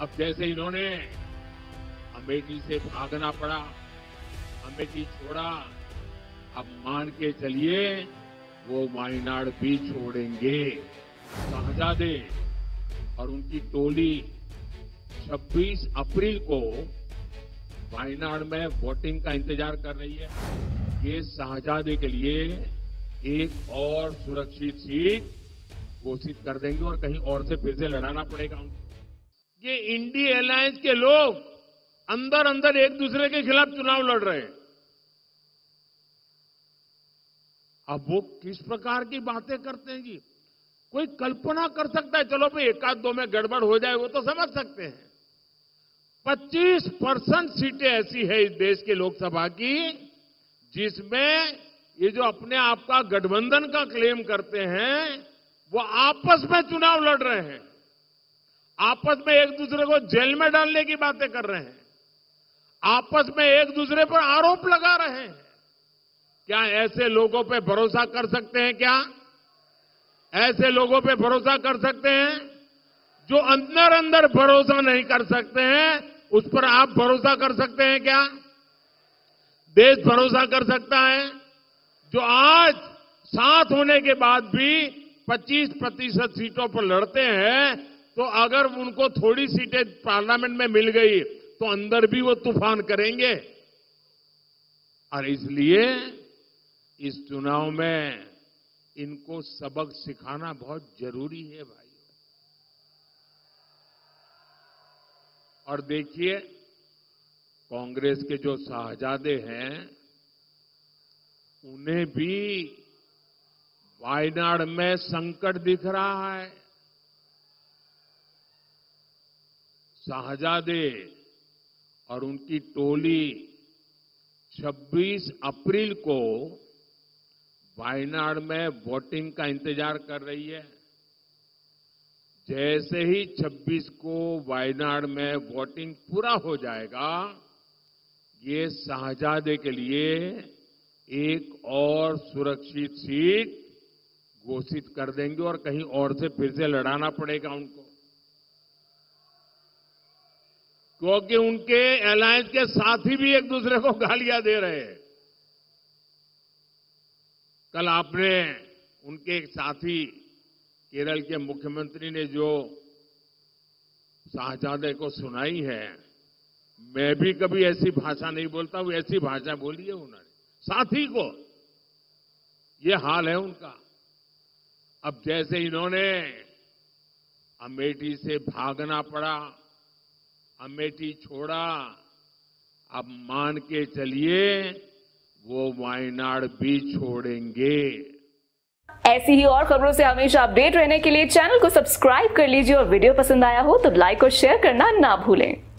अब जैसे इन्होंने अमेठी से भागना पड़ा, अमेठी छोड़ा, अब मान के चलिए वो वायनाड भी छोड़ेंगे। शहजादे और उनकी टोली 26 अप्रैल को वायनाड में वोटिंग का इंतजार कर रही है। ये शहजादे के लिए एक और सुरक्षित सीट घोषित कर देंगे और कहीं और से फिर से लड़ाना पड़ेगा उनको। ये इंडी अलायंस के लोग अंदर अंदर एक दूसरे के खिलाफ चुनाव लड़ रहे हैं। अब वो किस प्रकार की बातें करते हैं जी, कोई कल्पना कर सकता है? चलो भाई एक आध दो में गड़बड़ हो जाए वो तो समझ सकते हैं। 25% सीटें ऐसी है इस देश के लोकसभा की जिसमें ये जो अपने आप का गठबंधन का क्लेम करते हैं वो आपस में चुनाव लड़ रहे हैं, आपस में एक दूसरे को जेल में डालने की बातें कर रहे हैं, आपस में एक दूसरे पर आरोप लगा रहे हैं। क्या ऐसे लोगों पे भरोसा कर सकते हैं? क्या ऐसे लोगों पे भरोसा कर सकते हैं? जो अंदर अंदर भरोसा नहीं कर सकते हैं उस पर आप भरोसा कर सकते हैं क्या? देश भरोसा कर सकता है? जो आज साथ होने के बाद भी 25% सीटों पर लड़ते हैं, तो अगर उनको थोड़ी सीटें पार्लियामेंट में मिल गई तो अंदर भी वो तूफान करेंगे। और इसलिए इस चुनाव में इनको सबक सिखाना बहुत जरूरी है भाइयों। और देखिए कांग्रेस के जो शहजादे हैं उन्हें भी वायनाड में संकट दिख रहा है। शहजादे और उनकी टोली 26 अप्रैल को वायनाड में वोटिंग का इंतजार कर रही है। जैसे ही 26 को वायनाड में वोटिंग पूरा हो जाएगा, ये शहजादे के लिए एक और सुरक्षित सीट घोषित कर देंगे और कहीं और से फिर से लड़ाना पड़ेगा उनको, क्योंकि उनके अलायंस के साथी भी एक दूसरे को गालियां दे रहे हैं। कल आपने उनके एक साथी केरल के मुख्यमंत्री ने जो शहजादे को सुनाई है, मैं भी कभी ऐसी भाषा नहीं बोलता हूं, ऐसी भाषा बोली है उन्होंने साथी को। ये हाल है उनका। अब जैसे इन्होंने अमेठी से भागना पड़ा, अमेठी छोड़ा, अब मान के चलिए वो वायनाड भी छोड़ेंगे। ऐसी ही और खबरों से हमेशा अपडेट रहने के लिए चैनल को सब्सक्राइब कर लीजिए और वीडियो पसंद आया हो तो लाइक और शेयर करना ना भूलें।